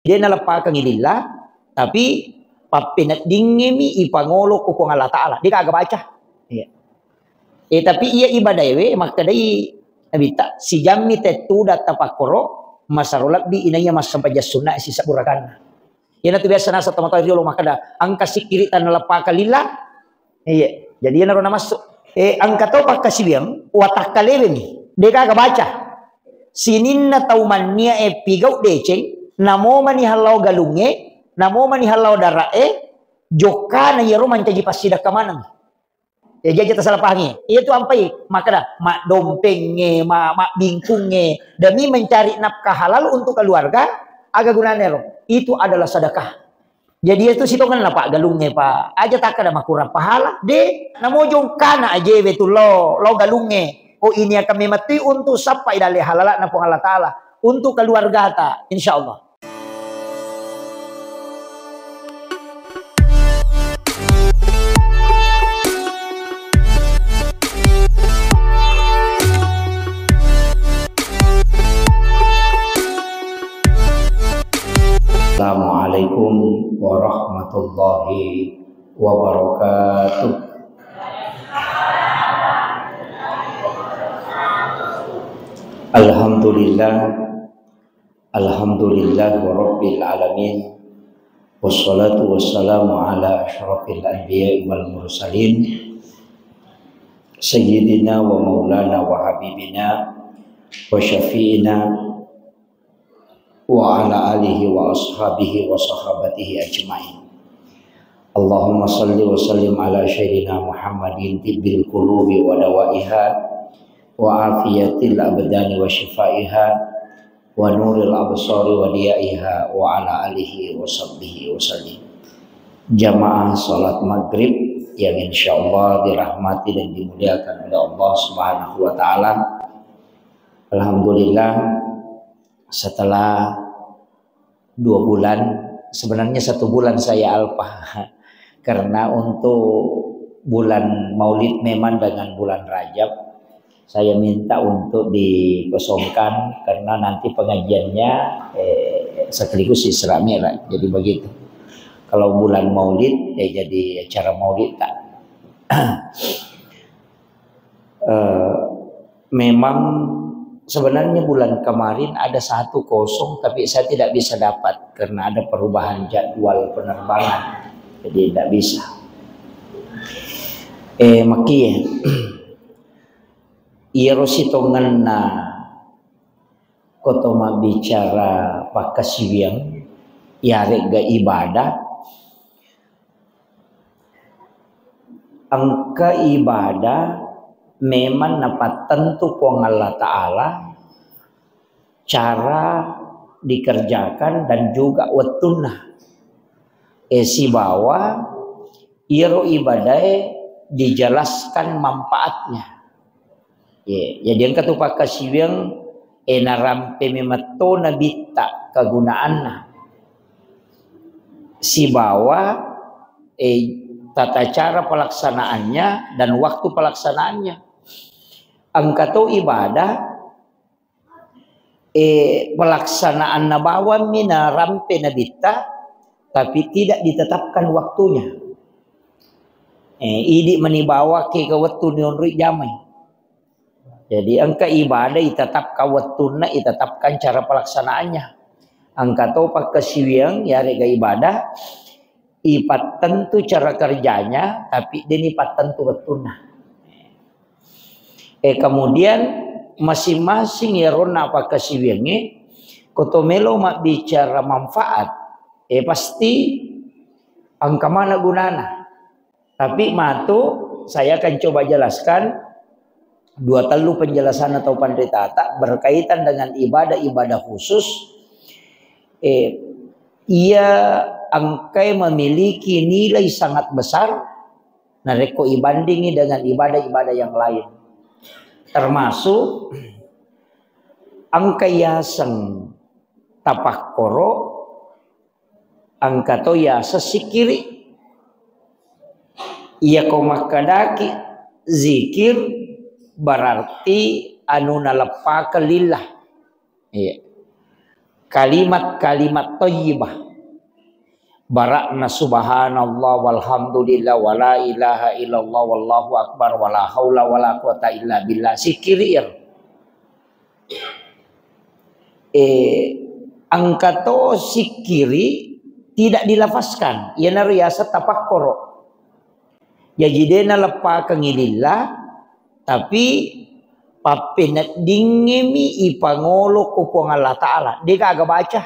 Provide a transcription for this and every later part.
dia nalapakan lillah, tapi papinat dingimi ipangolo ko kung Allah Ta'ala. Dia kagak baca. Iya. Tapi ia ibadah we maka dai abita si jammi tetu data pakoro masarolat di inanya mas sampai sunnah si saburakan. Ina tu biasa nasa tamatay riolo maka da angka sikiri tan nalapakan lillah. Iya. Jadi ia narona masuk. Angka to pakasibiang watak kalebe ni. Dia kagak baca. Sinin na taumannya pigau deceng namo mani halau galunge namo mani halau darae joka na yero mancaji pasida kamanang ya jaja salah pahangi itu ampai maka dah mak dompenge mak bingkunge demi mencari nafkah halal untuk keluarga agak gunanya itu adalah sedekah. Jadi itu sitongan lah pak galungnya pak aja tak ada makurang pahala de namo jongkana aja betul lo galungnya. Oh ini akan memati untuk sampai dari halalat napung Allah Ta'ala. Untuk keluarga ta, insya Allah. Assalamualaikum warahmatullahi wabarakatuh. Alhamdulillah rabbil alamin wassalatu wassalamu ala asyrafil anbiya'i wal mursalin sayyidina wa maulana wa habibina wa syafi'ina wa ala alihi wa ashabihi wa sahabatihi ajma'in. Allahumma salli wa sallim ala sayyidina Muhammadin tibbil qulubi wa dawaiha wa afiyatil abdani wa shifaiha wa nuril absari wa diyaiha wa ala alihi wa sahbihi wa sallim. Jamaah salat maghrib yang insyaallah dirahmati dan dimuliakan oleh Allah Subhanahu wa taala. Alhamdulillah setelah 2 bulan, sebenarnya 1 bulan saya alpa karena untuk bulan Maulid memang dengan bulan Rajab saya minta untuk dikosongkan karena nanti pengajiannya sekaligus Isra Mi'raj. Jadi begitu. Kalau bulan Maulid jadi acara Maulid tak. Memang sebenarnya bulan kemarin ada 1 kosong tapi saya tidak bisa dapat karena ada perubahan jadwal penerbangan. Jadi tidak bisa. Makanya Iro sitongan na kotoma bicara pakasibiang yare ga ibadah angka ibadah memang dapat tentu kong Allah Ta'ala cara dikerjakan dan juga watunah si bahwa iro ibadah dijelaskan manfaatnya. Jadi yang katupak kasibiang narampe memato na bita kagunaanna si bawa tata cara pelaksanaannya dan waktu pelaksanaannya. Angkato ibadah pelaksanaan nabawa mina rampe na bita tapi tidak ditetapkan waktunya. Idi manibawa ke waktu nionri jamai. Jadi angka ibadah itatap kawatuna itatapkan cara pelaksanaannya. Angka topak kesiwiang ya rega ibadah ipat tentu cara kerjanya tapi dia ipat tentu watuna. Kemudian masing-masing ya rona apa kesiwiangnya kotomelo mak bicara manfaat pasti angka mana gunana. Tapi matu saya akan coba jelaskan 2 telu penjelasan atau pandetata berkaitan dengan ibadah-ibadah khusus. Ia angkai memiliki nilai sangat besar nareko ibandingi dengan ibadah-ibadah yang lain. Termasuk angkai yaseng tapakkoro angka toya sesikiri ia komakadaki zikir berarti anu nalepa kelillah. Iya. kalimat-kalimat thayyibah. Barakna subhanallah walhamdulillah wala ilaha illallah wallahu akbar wala haula wala quwata illa billah. Sikirir. Angkato sikiri tidak dilafazkan. Ia riyasa tapakkuro. Ya jidena lepa kangilillah tapi papinat dingemi ipangolo kupong Allah Ta'ala. Dia kagak baca.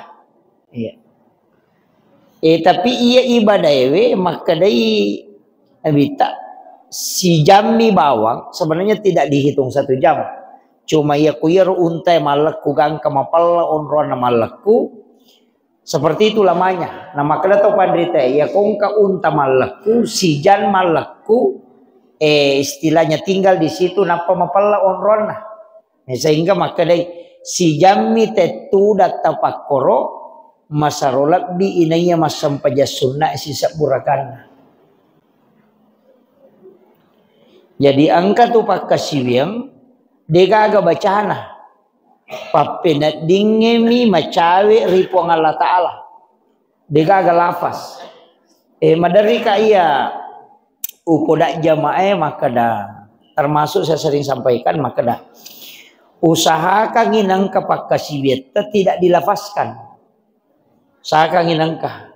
Iya. Tapi ia ibadah maka dari abita si jammi bawang sebenarnya tidak dihitung 1 jam. Cuma ia kuyar untai malakku gang kamapalla onron malakku seperti itu lamanya. Nama kada tau pandrita ya kongka unta malakku si jan malakku istilahnya tinggal di situ napa mapalla onron sehingga maka dari si jammi tetu datapakkoro masarolat bi inaya masampaja sunnah sisa burakan. Jadi angka tu pakasiwyang dega aga bacana papinat dingemi macawe ripong Allah Ta'ala dega aga lafaz madari ka iya upodak jamaah maka dah termasuk saya sering sampaikan maka dah usahakan nginang kapakasiwet tidak dilafazkan. Saka nginangka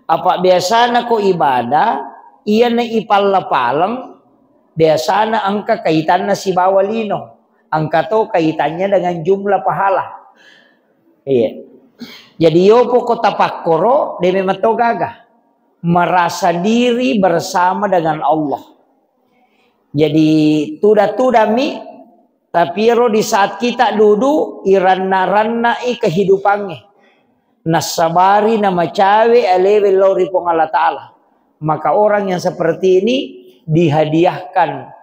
apa biasana ko ibadah iya na ipalapalang biasana angka kaitannya si bawalino angka to kaitannya dengan jumlah pahala. Iya. Jadi yopo ko tapakkoro demi mato gagah merasa diri bersama dengan Allah. Jadi tuda mi tapi ro di saat kita duduk iranna kehidupannya nasabari nama cawe alewe lori pong Allah Ta'ala. Maka orang yang seperti ini dihadiahkan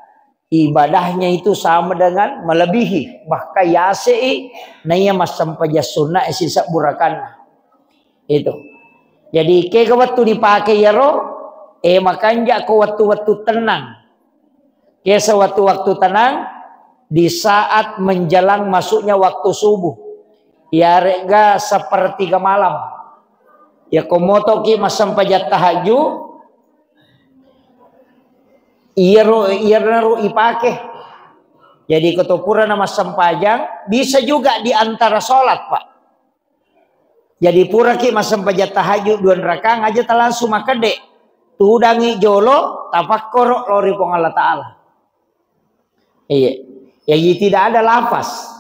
ibadahnya itu sama dengan melebihi bahkan yasei naya masampaja sunnah sisa burakan itu. Jadi ke waktu dipakai ya ro makanya ke waktu-waktu tenang ke sewaktu-waktu tenang di saat menjelang masuknya waktu subuh ya rega sepertiga malam ya komoto ki masampaja tahajud iya ro ipake. Jadi ketopura nama sampajang bisa juga di antara sholat pak. Jadi pura ki masampaja tahajud 2 rakaat aja langsung makade tudangi jolo tapakkoro lori pong Allah Ta'ala. Iya ya tidak ada lafaz.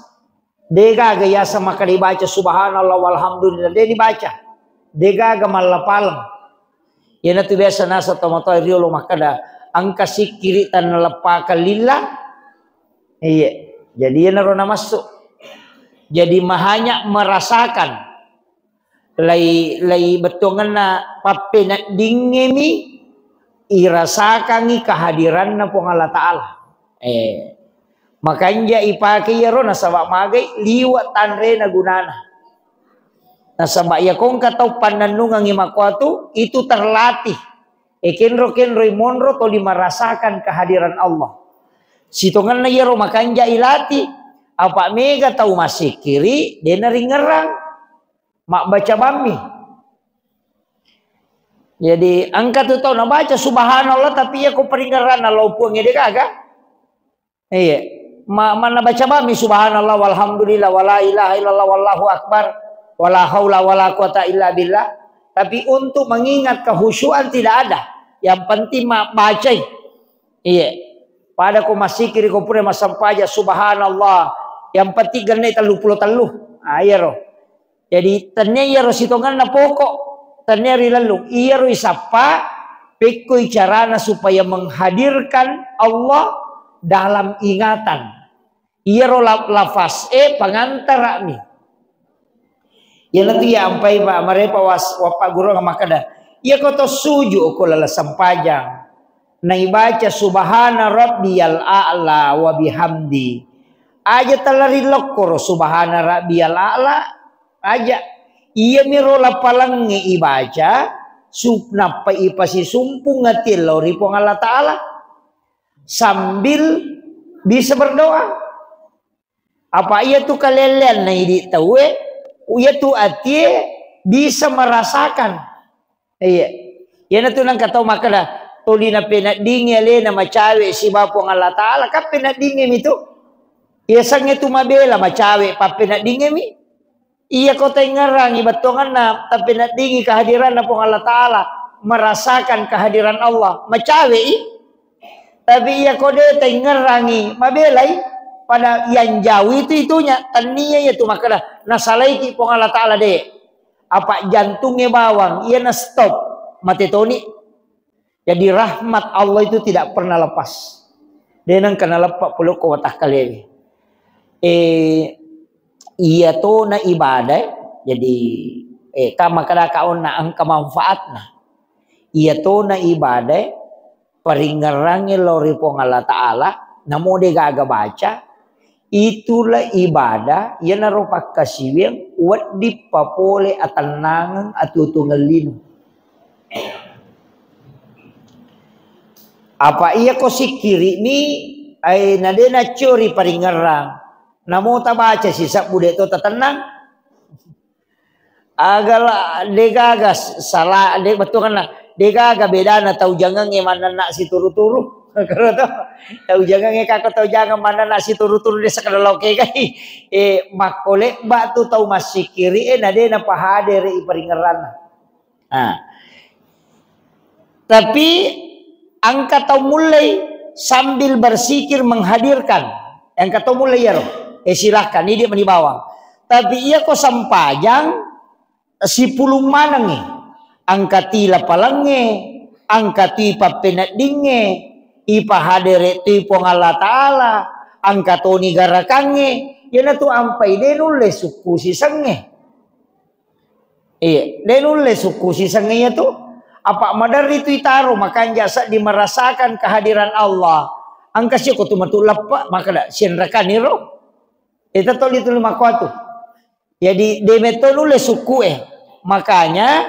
Dega gaya sama kali baca subhanallah walhamdulillah dia dibaca. Dega gamal ya natu biasa nasa tomato riolo makada angka sikiri tan lepa kalillah. Iya. Jadi ya narona masuk. Jadi mahanya merasakan lay betongana papena dingemi irasakan kehadiran na pong Allah Ta'ala. Makanya ipake ya ro nasabak magai liwat tanre na gunana. Nasabak ya kong katau pananungang imakwatu itu terlatih. Kenro monro to merasakan kehadiran Allah. Sitongan na ya ro makanya ilati. Apa mega tau masih kiri dia ngerang. Mak baca bami. Jadi angka tu tau na baca subhanallah tapi ya ko peringaran na lopongnya dia kagak. Iya. Mana baca bami subhanallah walhamdulillah wala ilaha illallah wallahu akbar wala haula wala quwata illa billah. Tapi untuk mengingat kehusyuan tidak ada. Yang penting baca. Iya. Pada ko masih kiri ko pura masampaja subhanallah. Yang penting gane 33. Iya ro. Jadi ternyata ro sitongan na pokok. Ternyata lalu iya ro isapa pekoi carana supaya menghadirkan Allah dalam ingatan. Iya ro lafaz pangantara mi. Ya nanti ya ampai pak marepa wapa guru ngamakada. Iya koto suju ko lala sampajang. Naibaca subhana rabbiyal a'la wa bihamdi. Aja talarilok ko subhana rabbiyal a'la aja. Iya miro lapalang ibaca supna pa ipasi sumpung ngatil lori pong Allah Ta'ala sambil bisa berdoa. Apa iya tu kalelen na hindi tahu Uya tu atie bisa merasakan. Iya. Ya na tu nang kataw makala tuli na pinadingi ale na macawe si Bapong Allah Ta'ala ka pinadingi mi tu. Iya sang itu mabela macawe pa pinadingi mi. Iya ko tay ngarang ibatongan na ta pinadingi kehadiran na pong Allah Ta'ala, merasakan kehadiran Allah macawe tapi iya ko de tay ngarangi mabelai pada yang jauh itunya tania ya tu makala nasalaiki pong Allah Ta'ala de. Apa jantungnya bawang ia na stop mati toni. Jadi rahmat Allah itu tidak pernah lepas. Dia nang kena lepas puluh ko watah kali. Iya to na ibadah. Jadi kama kada kaon na ang kamanfaatna. Iya to na ibadah paringarangi lori pong Allah Ta'ala namo de gaga baca. Itulah ibadah yang narupak kasiwing wat di papole atanangan atutungalino. Apa iya ko sikiri ni ay nadena curi paringarang. Namo ta baca sisa bude to tatanang. Agal degagas salah de betul kan degaga beda na tau jangan mana nak si turu-turu. Kalau tahu jangan ngekak tahu jangan mana nak si turu-turu de sakadalaw kay kay makole batu tahu masih kiri nadena pahader iparingaran. Tapi angka tahu mulai sambil bersikir menghadirkan. Angka tahu mulai ya roh. Silahkan ini dia menibawang. Tapi ia kok sampajang si pulung manang angka tila palangnya, angka tipa penadingnya, ipa hadere tu pong Allah Ta'ala, angka toni garakannya, yana tu ampai denule suku sisangnya. Denule suku sisangnya tu apa madar itu itaruh makanya jasa dimerasakan kehadiran Allah. Angka siya ko tumatu lepak maka dak sienrakan niro. Itu tol itu lima kuatu. Jadi demetolule suku makanya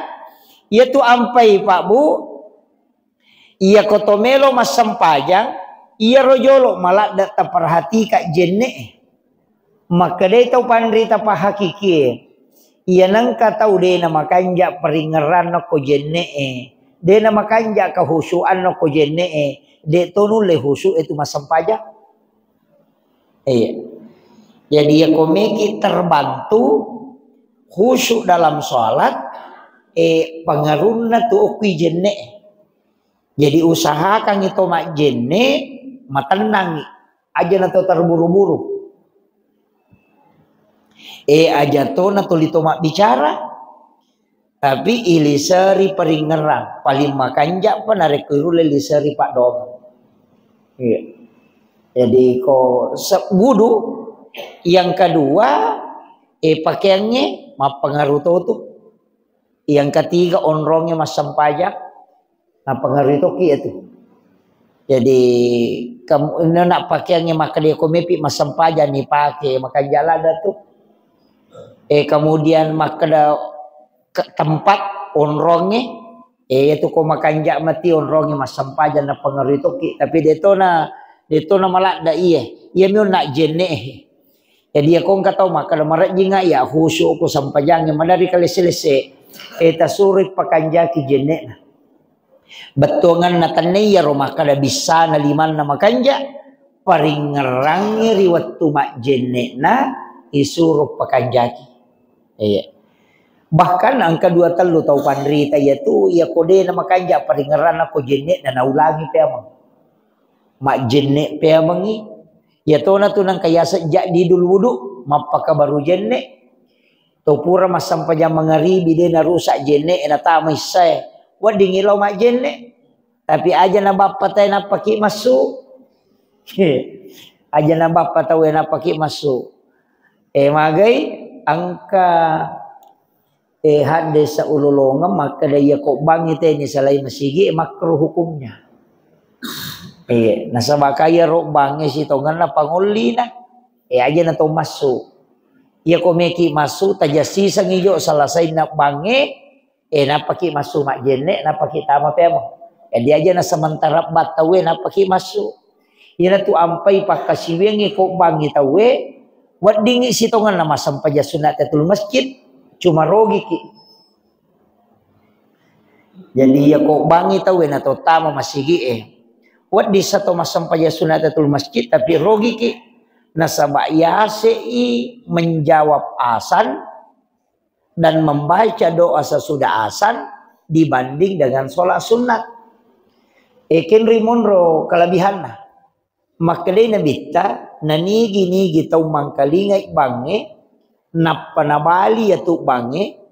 ia tu ampai Pak Bu. Ia kotomelo mas sampajang, ia rojolo malah dak terperhati kak jenne. Maka dia tahu pandrita pa hakiki. Ia nangka tahu dia nama kanja peringeran no ko jenne dia nama kanja kehusuan no ko jenne dia tonu le husu itu mas sampajang. Jadi ya komeki terbantu khusyuk dalam sholat pengaruhna tu okui jenne. Jadi usahakan itu mak jenne matenang aja nato terburu-buru. Aja to nato lito mak bicara tapi ilisari peringeran paling makanja panarek kurule lisari pak dom. Jadi ko sebudu yang kedua pakaiannya mapengaruh tuh. Yang ketiga onrongnya mas sampajak. Nah pengaruh itu itu. Jadi kamu nak pakaiannya maka dia komepi mas sampajak nih pakai maka jalan dah tuh. Kemudian maka ke tempat onrongnya itu kau makan jak mati onrongnya mas sampajak na pengaruh itu tapi dia tu na malah dah ia miu nak jenne. Jadi aku nggak tahu maka marat jinga ya khusyuk aku sampajangnya madari kali selesai tasuri pakanjaki jenne. Betongan na tanay rumah kada bisa na liman na makanja paringerangi riwat tumak jenne na isuruh pakanjaki. Bahkan angka 2 telu tahu pandrita ya tu ya kode na makanja paringeran ako jenne na naulangi pe amang. Mak jenne pe amangi ya to na tunang kaya sejak di dul wudu mapaka baru jenne to pura masam pajang mangaribi de na rusak jenne na tamay say wading ilaw mak jenne tapi aja na bapa tay na paki masuk aja na bapa tahu na paki masuk magay angka hadis sa ululongam maka daya ko bangit ni salay masigi makruh hukumnya. Nasa bakaya ro bangi si tongan na panguli na aja na to masuk iya ko meki masuk tajasi sang iyo salasay na bangi napaki masuk mak jenne napaki tama pemo dia aja na sementara batawe napaki masuk ina tu ampai pakasiwengi ko bangi tawe wat dingi si tongan na masam paja sunat atul masjid cuma rogi ki. Jadi ya kok bangi tahu na tama masigi wat di satu masam paja sunatatul masjid tapi rogi ki nasaba yasei menjawab asan dan membaca doa sesudah asan dibanding dengan sholat sunat. Ekin rimonro kelebihanna. Makadai nabita nanigi-nigi tau mangkalingai bange napanabali yaitu bange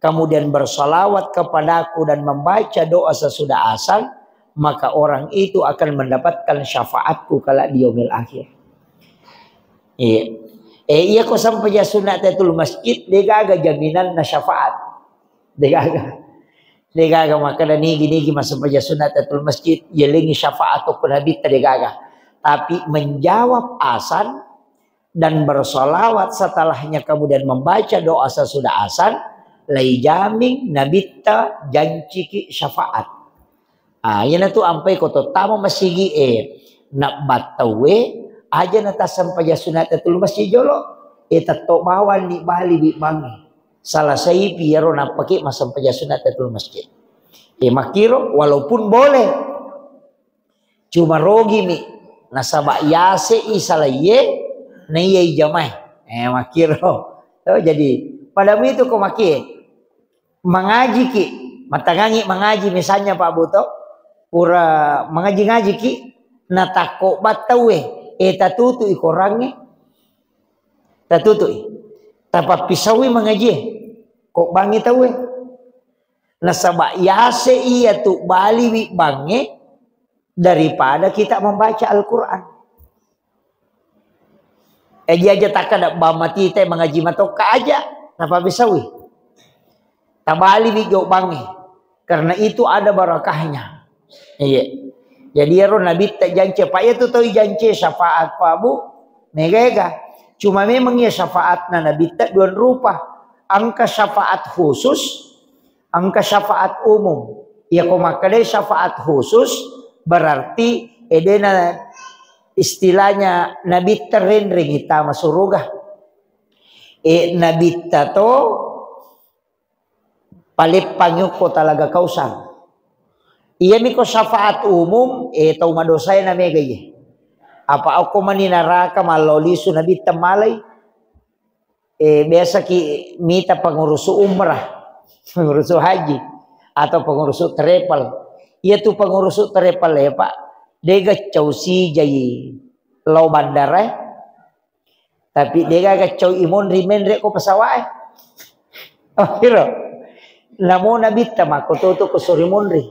kemudian bersalawat kepadaku dan membaca doa sesudah asan, maka orang itu akan mendapatkan syafaatku kala di yaumil akhir. Iya. Iya ko sampai ya sunatatul masjid degaga jaminan na syafaat. Degaga maka nigi-nigi sampai ya sunatatul masjid yelingi syafaat ko nabi degaga. Tapi menjawab asan dan bersolawat setelahnya kemudian membaca doa sesudah asan lai jaming nabita janji syafaat. Yan tu ampai koto tama masigi nak batawe aja nata sampai sunatatul masjid jolo tato mawan di bali di bangi salah sai piero napaki sampai sunatatul masjid. Makiro walaupun boleh cuma rogi mi nasaba yase isalaye na iya jamai makiro. Jadi pada itu kok maki mengaji ki matangangi mengaji misalnya Pak Buto pura mengaji-ngaji ki natako batawe tatutu ikorangi tatutu tapa pisawi mengaji kok bangi tawe nasaba yase iya tu bali wi bange daripada kita membaca Al-Quran. Dia aja tak ada bamati teh mengaji matoka aja, napa bisawi? Tabali bijok bangi, karena itu ada barakahnya. Iya. Jadi ero Nabi tak janji, Pak itu tahu janji syafaat Pak Bu, megega. Cuma memang ya syafaat Nabi tak dua rupa, angka syafaat khusus, angka syafaat umum. Ya kok makanya syafaat khusus berarti edena istilahnya Nabi terendring kita masuk surga. Nabi tato palipanyuko talaga kausan. Iya miko syafaat umum tau madosay na megay. Apa ako maninaraka malolisu Nabi tamalay. Biasa ki mita pengurusu umrah, pengurusu haji atau pengurusu trepal. Iya tu pengurus terepal ya Pak. Dega causi jai lau bandara. Tapi dega cau imun rimendre ko pesawai. Oh kira. Namun nabi tamako to ko sorimonri.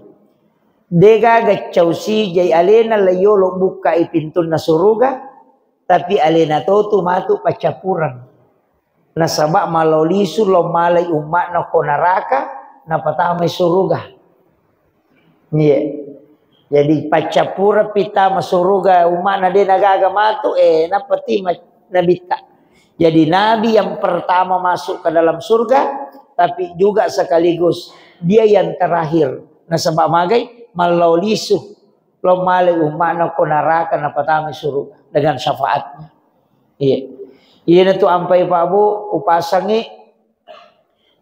Dega causi jai alena layo lo buka ipintun na suruga. Tapi alena to matu pacapuran. Nasaba malolisu lo malay umat na konaraka na patamay suruga. Iya. Jadi pacapura pita masuruga umat nade nagaga matu napati nabita. Jadi nabi yang pertama masuk ke dalam surga tapi juga sekaligus dia yang terakhir. Nasaba magai malaulisu lo male umat na konaraka na patami surga dengan syafaatnya. Iya. Iya tu ampai Pak Bu upasangi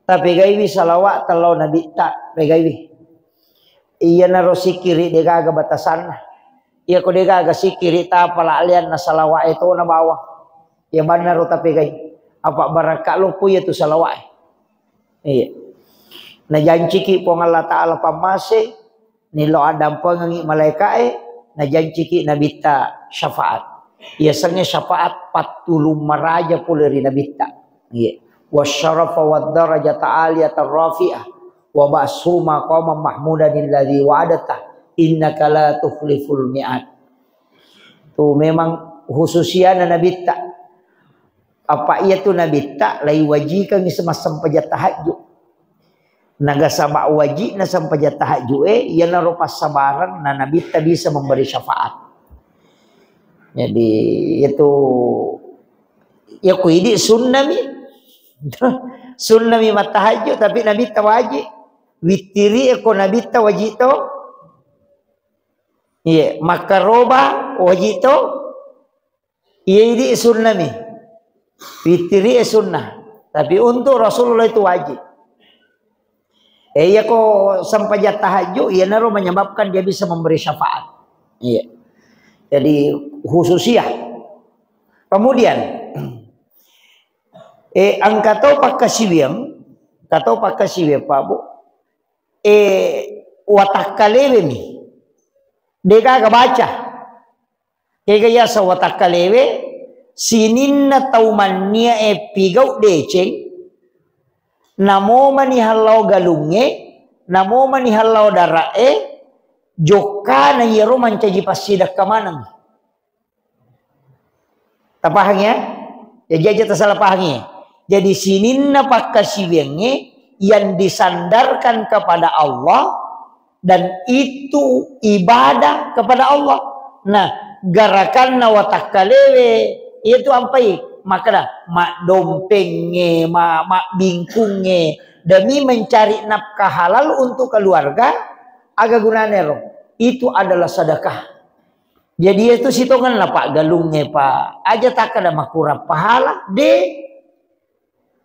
tapi gaiwi salawat kalau nabi tak pegaiwi. Iya naro sikiri degaga batasan. Iya ko degaga sikiri ta pala alian na salawa itu na bawah. Ya benar tapi gay. Apa baraka lo puya tu salawa. Iya. Na janji ki po Allah Taala pamase nilo adam pengangi malaikat na janji ki nabita syafaat. Iya sangnya syafaat patulum maraja puleri nabita. Iya. Wasyarafa wad darajata aliyata rafi'ah. Wa ba'suma qawman mahmudan alladhi wa'adata innaka la tukhliful mi'ad. Tu memang khususnya Nabi tak apa ia tu Nabi tak lai wajib kang semacam pajat tahajud. Naga sabak wajib na sampai tahajud ia narupa sabaran na Nabi tak bisa memberi syafaat. Jadi itu ya kuidi sunnah mi. Sunnah mi matahajud tapi Nabi tak wajib. Witiri eko Nabi ta wajib to. Iya, maka roba wajib to. Iya ini sunnah mi. Witiri sunnah. Tapi untuk Rasulullah itu wajib. Iya kok sampai tahajud, ia naruh menyebabkan dia bisa memberi syafaat. Iya. Jadi khususiyah. Kemudian, angkatau pakasiwiyang, katau pakasiwiyang Pak Bu, watakalewe mi, deka baca, kaya yasa watakalewe, sinin na tauman niya pigau deceng. Namo manihalau galunge, namo manihalau darae, joka na yero mancaji pasidak kamanang. Tapahangnya, jadi aja tersalah pahangnya. Jadi sinin na pakasiwenge yang disandarkan kepada Allah dan itu ibadah kepada Allah. Nah, garakan na watakalewe itu ampai. Maka dah mak dompengnya, mak bingkungnya demi mencari nafkah halal untuk keluarga agak gunanya roh. Itu adalah sedekah. Jadi itu sitongan lah Pak galungnya Pak. Aja tak ada makura pahala de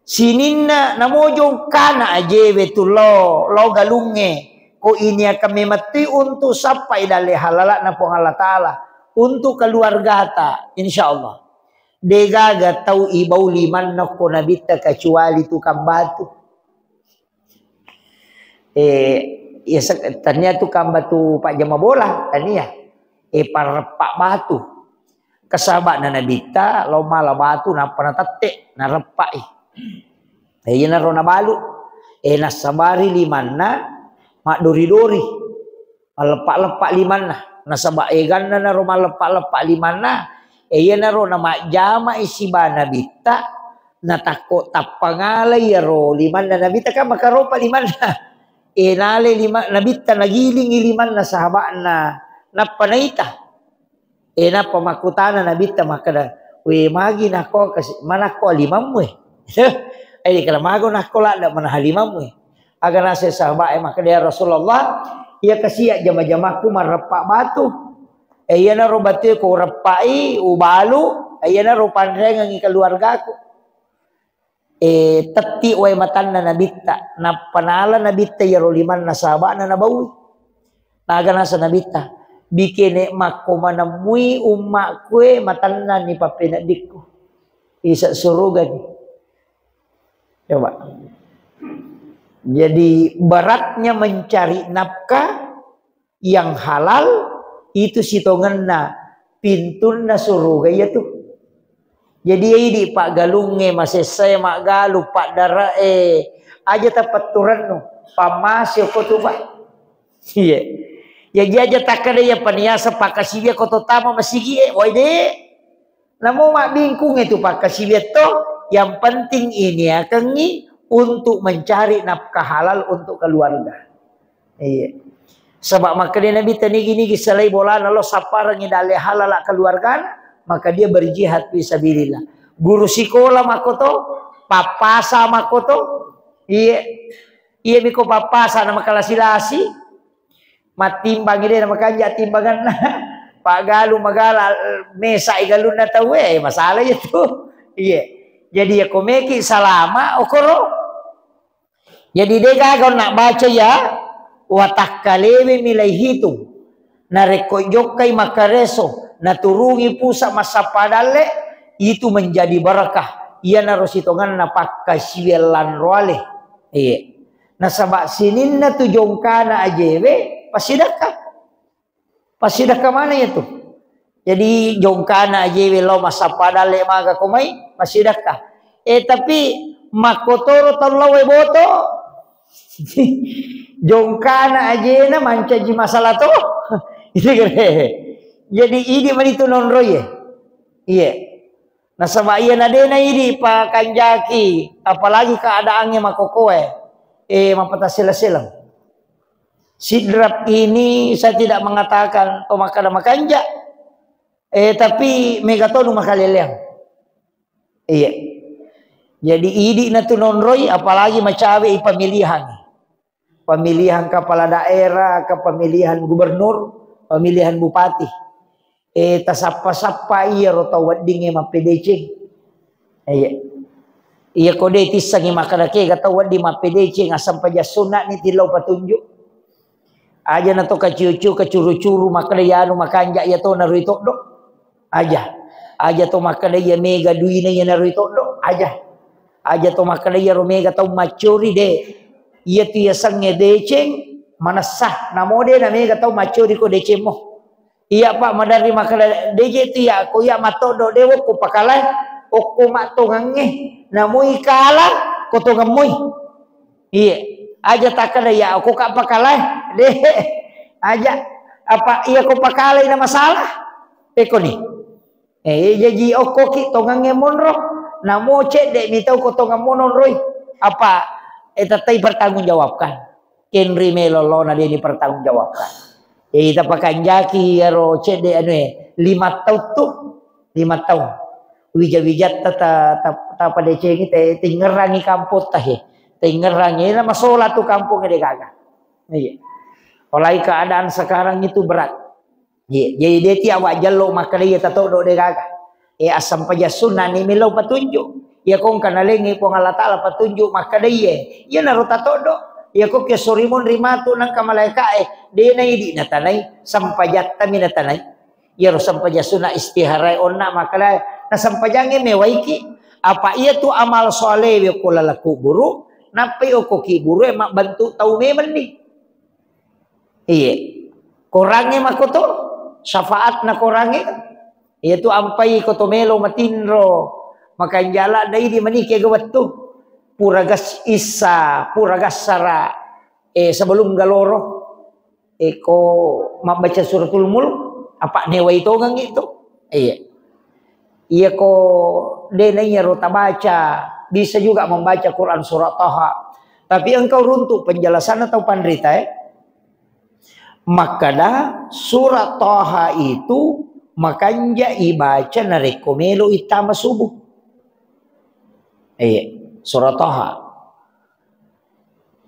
sininna namojong kana aje betul lo galungnya. Ko ini akan memati untuk sampai dalih halala na Allah Ta'ala untuk keluarga ta insyaallah. Dega gak tahu ibau liman nako nabita kecuali tukang batu. Ya ternyata tukang batu Pak Jama bola tania. Pak batu. Kesabak na nabita lo malah batu na pernah tete na repak. Iya na rona balu. Nasabari liman na mak dori-dori. Lepak-lepak liman na. Nasabak egan na roma lepak-lepak liman na. Iya naro nama jama isibana bita na takut tapangalay yaro liman na nabita ka makaropa liman na nale liman nabita nagiling liman na sahabat na napanaita na pamakutana nabita makada we magi nako kasi manako limam we ay kala mago nako la da manahalimam we aga nase sahabat makada Rasulullah ia kasiya jama-jamaku marapa batu. Iya na robati ko rapai ubalu, iya na ropanreng ang keluarga ko. Tati way matan na nabita, na panala nabita yaro liman na saba na nabawi. Naga na sa nabita, bikini makko manamui umak kue matan na ni papinadik ko. Isa surugan. Coba. Jadi beratnya mencari nafkah yang halal itu sitongan na pintun na suruga ya tuh. Jadi ini Pak galunge masih saya mak galu Pak darae aja tapaturan no pamasyo ko tuh Pak. Iya. Ya aja takada ya paniasa Pak kasibia ko tama masigi oi de. Namo mak bingkung itu Pak kasibia to yang penting ini akan untuk mencari nafkah halal untuk keluarga. Iya. Sebab maka dia Nabi tani gini gisalai bola Allah saparang idale halal keluarga maka dia berjihad fisabilillah. Guru sekolah makoto, papasa makoto, iya miko papasa nama kalasilasi, matimbang ide nama kanja timbangan Pak galu magala mesa igalun na tahu masalah itu. Iya. Jadi ya komeki salama okoro. Jadi dia kagak nak baca ya watakalewe milai hitung narekojokai makareso naturungi pusa masa padale itu menjadi berkah ia narositongan napaka siwelan roale iya nasabak sinin na tujongkana ajewe pasidaka mana itu jadi jongkana ajewe lo masa padale maga komai pasidaka tapi makotoro tallawe boto jongkana aja na mancaji masalah tuh jadi ini manitu nonroy iya nah sama iya nadena ini Pak Kanjaki apalagi keadaannya makokoe mapata sila-silang sidrap ini saya tidak mengatakan makana makanja tapi megatonu makaleleang iya jadi ini natu nonroy apalagi macawe pemilihan kepala daerah, pemilihan gubernur, pemilihan bupati. Tasapa-sapa iya rota wadinge ma PDC. Iya kode tisangi makanake katawa di mapedece ngasam paja sunat ni tilau patunjuk. Aja na to kaciu-ciu kacuru-curu makada yanu makanja ya to naruito do. Aja to makada ya mega duina ya naruito do. Aja to makada ya romega tau macuri de. Iya tu ya sange deceng manasah namode na mega tau macuri ko decemo. Iya pak madari makada deje tu ya ko ya matodo dewo ko pakalai oko matongange namui kala ko to ngamui. Iya aja takada ya aku kak pakalai deh aja apa iya ko pakalai na masalah eko ni jadi oko ki tongange monro namo cede ni tau ko tongang monon roy apa tatai bertanggung jawabkan kenri melolo na dia dipertanggung jawabkan kita pakai jaki ro cede anu 5 tahun tu 5 tahun wija-wijat ta pada cengi te tingerangi kampus tah tingerangi nama sholat tu kampung dia kagak. Iya. Oleh keadaan sekarang itu berat. Iya. Jadi dia tiawak jalo maka dia tato do dia kagak. Asam paja sunnah ni milau petunjuk. Ya kong kana lengi kong Allah Taala petunjuk maka dia. Ya naruh tato do. Ya kok ke sorimun rimatu nang kamalaika dia nai di natanai sampajat tami natanai. Ya sampaja sunnah istiharai onna maka na sampajange mewaiki. Apa ia tu amal soleh yo kula laku guru. Napi oko ki guru emak bantu tahu memang ni. Iya. Korangnya makoto syafaat na korangnya. Iya tu ampai koto melo matinro. Makan jala dai di manike gawat tu. Puragas isa, puragas sara. Sebelum galoro. Ko membaca suratul mulk. Apa newa itu ngang itu. Iya. Iya ko denanya rota baca. Bisa juga membaca Quran surat Taha. Tapi engkau runtuh penjelasan atau pandrita maka dah surat Taha itu makanya ibaca narekomelo itama subuh. Surat Taha.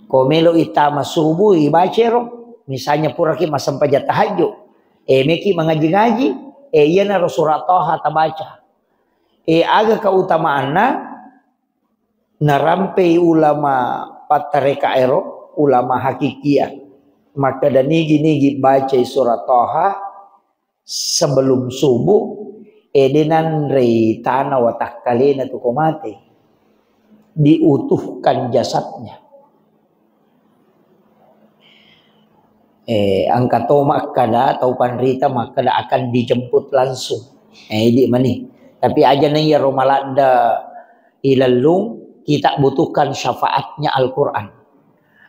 Komelo itama subuh ibaca ro. Misalnya puraki masam pajat tahajud. Meki mengaji-ngaji. Iya naro surat Taha tabaca. Aga keutamaanna narampai ulama patareka ero ulama hakikiyah maka dan nigi baca surat Taha sebelum subuh edenan rei tanah watak kalena tu komate diutuhkan jasadnya angkat tomak kada atau panrita maka akan dijemput langsung di mani tapi aja nih ya romalanda ilalung kita butuhkan syafaatnya Al-Quran.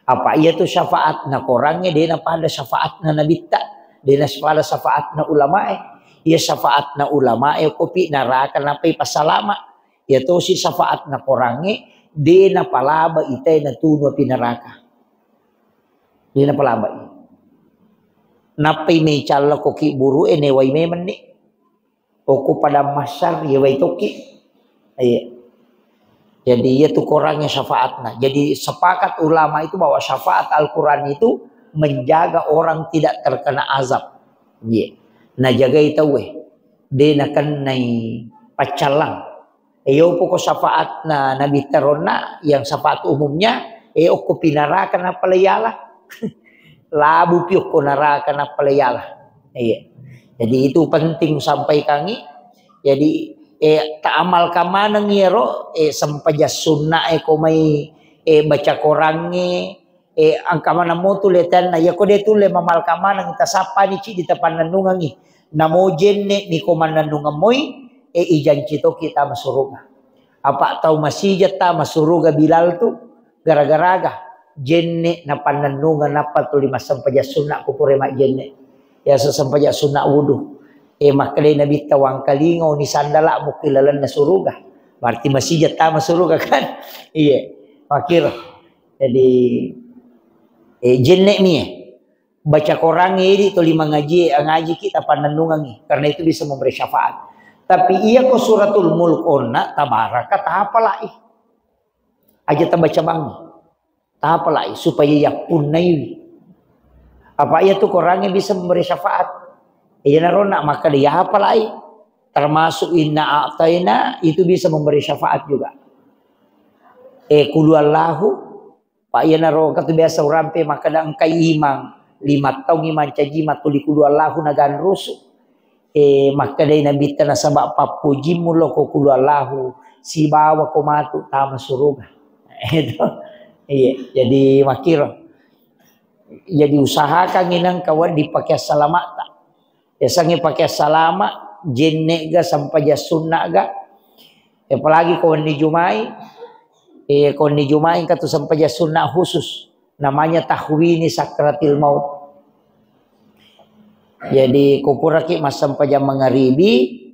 Apa ia tu syafaat na korangnya dia pada syafaat na nabi tak dia pada syafaat na ulama ia syafaat na ulama kopi naraka napai pasalama ia tu si syafaat na korangnya dia palaba itay na tuno pinaraka dia palaba napai may chala koki buru neway meman ni oku pada masar yaway toki iya. Jadi itu kurangnya syafaatnya. Jadi sepakat ulama itu bahwa syafaat Al-Quran itu menjaga orang tidak terkena azab. Yeah. Nah jaga itu dia nakan nai pacalang. Iyo poko syafaat na Nabi Terona yang syafaat umumnya. Oko pinarakan apa layala. Labu piok ko narakan apa layala. Iya. Jadi itu penting sampai kangi. Jadi ta'amal kamana ngiro sampaja sunnah ko may baca korangnya angka mana mo tuletan na yako de tule mamal kamana ngita sapa ni ci di tapan nanungangi namo jenne ni ko mananungan moy ijan cito kita masuruga apa tahu masijat ta masuruga bilal tu gara-gara jenne na pananungan apa tu 5 sampaja sunnah ko pure mak jenne ya sampaja sunnah wudu makale nabi tawang kalingaw ni sandala mo kilalan na suruga. Berarti masih jata masuruga kan? Iya. Fakir. Jadi jenek ni baca Quran ini to 5 ngaji kita panandungan karena itu bisa memberi syafaat. Tapi iya ko suratul mulk onna tabaraka tahapalai. Aja baca bang. Tahapalai supaya yakunai. Apa iya tu Qurannya bisa memberi syafaat? Iya narona maka dia hafalai termasuk inna a'taina itu bisa memberi syafaat juga. Kuluallahu pak yana ro katu biasa urampe maka dang kai imang 5 tahun imang caji matuli kuluallahu nagan rusu maka dai nabi tanah sabak papuji mulo ko kuluallahu si bawa ko matu tama suruga itu iya jadi makiro jadi usahakan inang kawan dipakai salamat ya sangi pakai salama jenne ga sampai ja sunnah ga apalagi kawan di Jumai kawan di Jumai katu sampai ja sunnah khusus namanya tahwini sakratil maut jadi kukuraki mas sampai ja mengaribi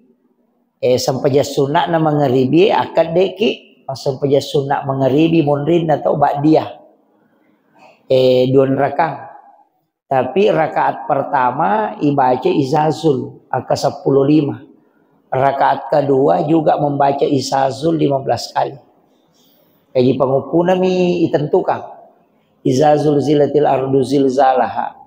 sampai ja sunnah na mengaribi akad deki mas sampai ja sunnah mengaribi munrin atau ba'diyah 2 rakaat. Tapi rakaat pertama ibaca izazul angka 15. Rakaat kedua juga membaca izazul 15 kali. Jadi pengupuna mi itentukan. Izazul zilatil ardu zilzalaha.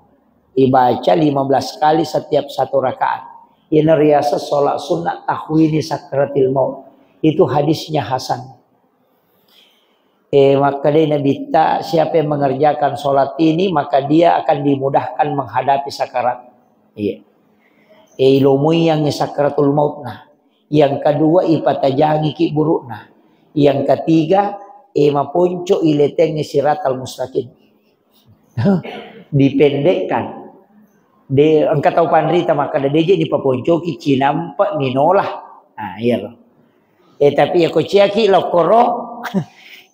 Ibaca 15 kali setiap 1 rakaat. Ini riasa sholat sunnah tahwini sakratil maut. Itu hadisnya hasan. Maka dia Nabi tak siapa yang mengerjakan sholat ini maka dia akan dimudahkan menghadapi sakarat. Iya. Ilumui yang sakaratul maut nah. Yang kedua ipatajangi ki buruk nah. Yang ketiga mapunco ileteng siratal mustaqim. Dipendekkan. Engkau tahu panrita maka dia di papunco ki cinampak minolah. Nah iya loh. Tapi aku ciaki lokoro.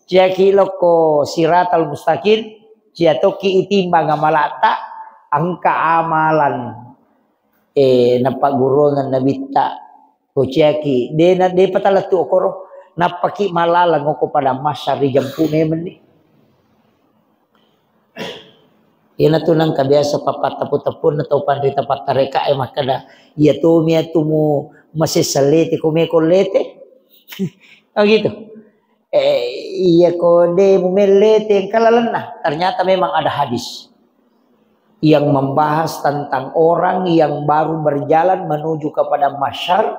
Jaki loko siratal mustaqim jatoki itimbang amalata angka amalan nampak gurungan nabita ko jaki dena de patala tu okoro napaki malala ngoko pada masyari jampu nemen ni ina tunang kabiasa papat taput-tapun atau pandita patareka makada iya tu mia tumu masih salete kume kolete oh gitu. Iya kode mumelete yang kalalenah. Ternyata memang ada hadis yang membahas tentang orang yang baru berjalan menuju kepada masyar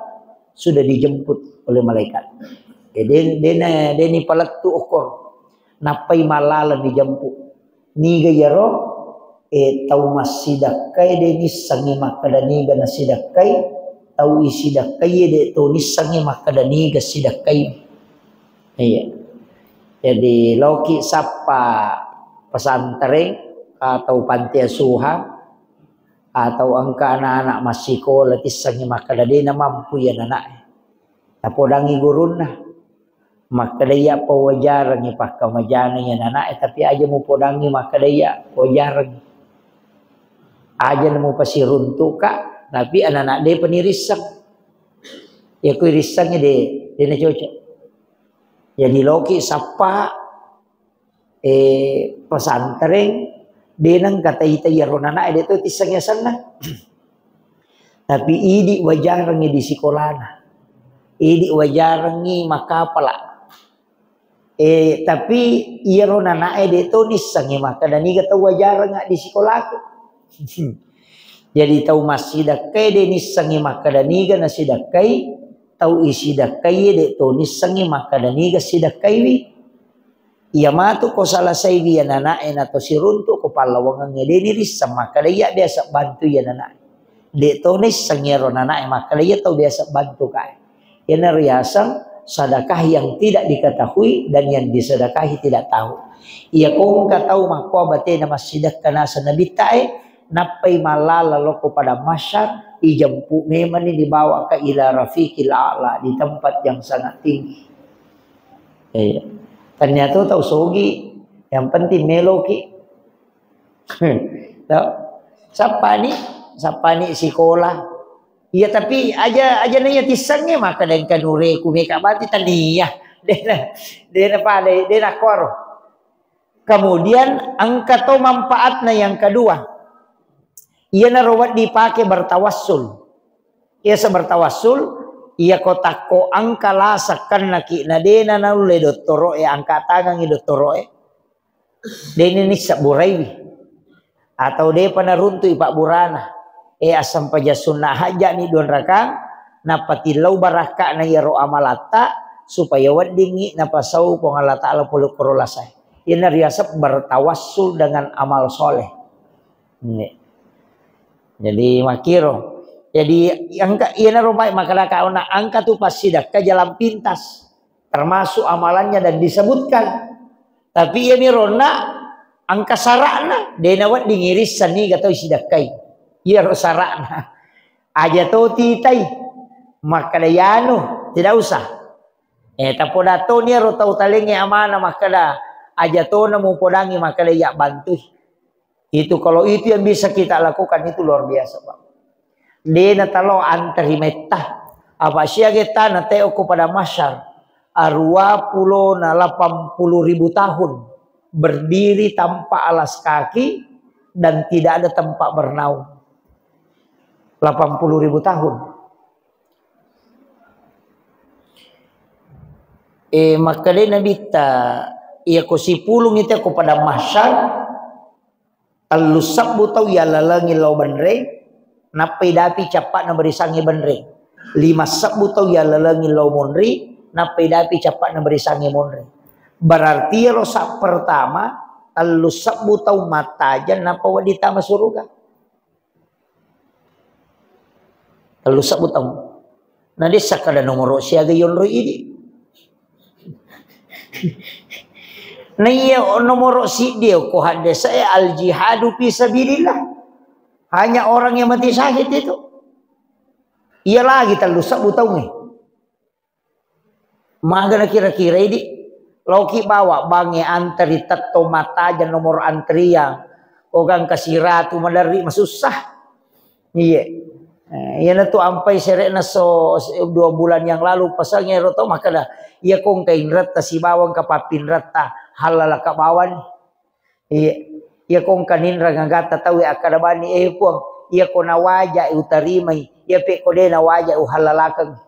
sudah dijemput oleh malaikat. Deni palatu okor napai malala dijemput. Niga yaro tau masidakai deni sangi makadaniga nasidakai tau isidakai de to nisangi makadaniga sidakai. Iya. Jadi loki sapa pesantren atau panti asuhan atau angka anak-anak masih sekolah tisangi maka dina mampu ya anak. Tapodangi guruna maka dia pawajaran ni pakka majana ya anak tapi aja mu podangi maka dia pawajaran. Aja nemu pasiruntuk kak tapi anak-anak dia penirisak. Ya ku irisaknya dia cocok. Jadi loki sapa pesantren denang kata ita yaronana ide tu tisangnya sana. Tapi idi wajarangi di sekolahna. Idi wajarangi makapala. Tapi yaronana ide tu nisangi maka dan iga tahu wajarang di sekolahku. Jadi tahu masih dakai de nisangi maka dan iga nasidakai tau isi dakai de to nisangi maka daniga sidakai wi iya matu ko salah sai wi anak atau siruntu ko palawangan ngede ni risam maka dia biasa bantu ya anak de to nisangi ron anak maka dia tau biasa bantu kai yana riasang sedekah yang tidak diketahui dan yang disedekahi tidak tahu iya kong ka tahu mako bate na masidakkan sa nabitae napai malala loko pada masyar ijampu memang ini dibawa ke ila rafiqil a'la di tempat yang sangat tinggi. Ternyata tahu sogi yang penting meloki. Tahu siapa ni sekolah. Iya tapi aja nanya tisangnya maka dan kanure ku meka bati tania. Dena pada dena kor. Kemudian angka to manfaatnya yang kedua. Ia narawat dipakai bertawassul. Ia sebertawassul. Ia kotak ko angka lasakan naki nadena naule dottoro angka tangan dottoro dene ni saburaiwi atau de panaruntu ipak burana asam paja sunnah haja ni 2 rakaat napati lau baraka na yaro amalata supaya wadingi napasau kung Allah Ta'ala puluk perulasay. Yan nariasap bertawassul dengan amal soleh. Jadi makiro. Jadi angka iya na rumay makalakao na angka tu pasidak ke jalan pintas. Termasuk amalannya dan disebutkan. Tapi iya mirona angka sarana denawat dingiris sani gatau sidakai. Iya ro sarana. Aja to titay. Makadayano tidak usah. Tapoda to niya ro tau talingi amana makada aja to na mo podangi makadaya bantu. Itu kalau itu yang bisa kita lakukan itu luar biasa, Pak. Dia natalo antarimeta. Apa siya kita nateo ko pada masyar. 20 na 80 ribu tahun berdiri tanpa alas kaki dan tidak ada tempat bernaung. 80 ribu tahun. Maka dia nabi ta iya ko si pulung itu ko pada masyar. Alusap butau ya lalangi lau benreng, napai dapi capat na berisangi benreng. 5 sab butau ya lalangi lau monri, napai dapi capat na berisangi monri. Berarti rosak pertama, alusap butau mata aja napa wadita masuruga. Alusap butau. Nadi sakada nomor siaga yonro ini. Nah iya nomor si dia ko hadde saya al jihadu fi sabilillah. Hanya orang yang mati syahid itu. Iya lagi talusak butau nih. Magana kira-kira ini loki bawa bange antri tetto mata aja nomor antrian. Ogang kasiratu madari masusah. Iya. Iya na tu ampai sere na so 2 bulan yang lalu pasangnya roto maka dah iya kong kain rata si bawang kapapin rata halala ka bawan. Iya kong kanin rangagata tahu akadabani puang iya ko nawaja utarimay iya pe ko de nawaja halalakang.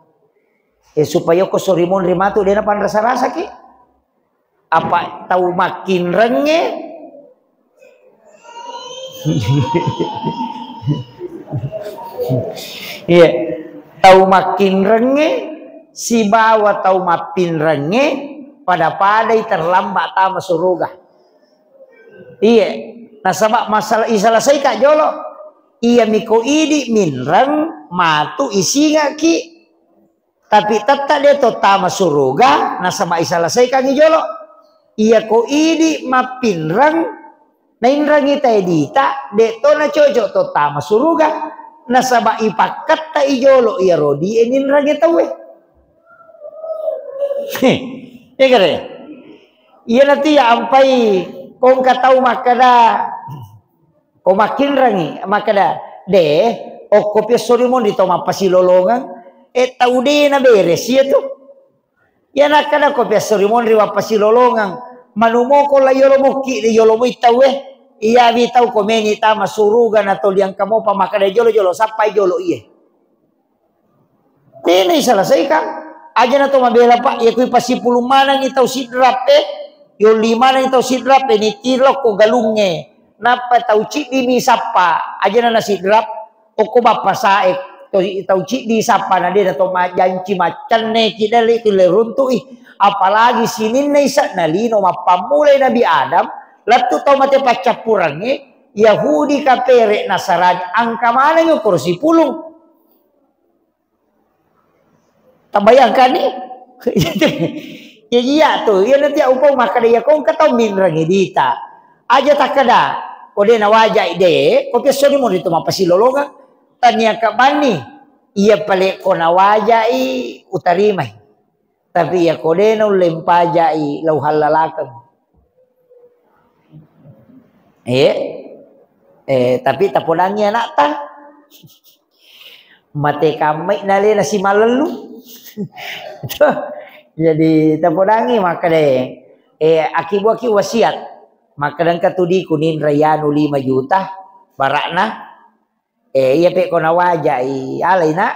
Supaya ko sorimon rimatu de na pan rasa-rasa ki. Apa tahu makin renge? Iya, tahu makin renge, si bawa tahu makin renge, pada padai terlambat tama suruga. Iya, nah sama masalah isalah saya kak jolo, iya miko idi minreng matu isi ki, tapi tetap dia to tama suruga, nah sama isalah saya kak jolo, iya ko idi mapinreng, nah inreng ita edita, de to na cocok to tama suruga. Nasaba ipakat ta ijolo iya rodi enin rage tawe. Ya kare. Iya nanti ya ampai kong katau makada ko makin rangi makada de o kopya sorimon dito mapasilolongan tau de na beres ya tu. Ya nakada kopya sorimon riwa pasilolongan manumoko la yolo muki de yolo mo itawe. Iya bitau komeni tama surugan atau liang kamu pamakada jolo-jolo sampai jolo iya. Ini selesai kan? Aja na to mabela pak, ya kui pasi puluh mana ngitau sidrap yo 5 na ngitau sidrap ni tilok ko galunge. Napa tau cik di misapa, aja na sidrap o ko bapa saek to tau cik di sapa na dia to janci macan ne kidali tule runtu apalagi sinin na isa nalino mapamulay Nabi Adam. Lalu tau mati pacapurannya Yahudi kapere Nasarani angka mana nyo kursi pulung. Tabayangkan nih. Ya iya tuh, ya nanti upau makada ya kau katau minrang edita. Aja tak kada, kode na wajah ide, kau pesoni mau itu mapasi lolonga. Tanya ke bani, iya pale kau na wajah utarimai. Tapi ya kode na lempajai lau halalakang. Tapi tapulangnya nak ta mate kamai nali nasi malelu. Jadi tapulangi maka deh aki wasiat maka dan katudi kunin rayanu 5 juta barakna iya pe kona wajai alaina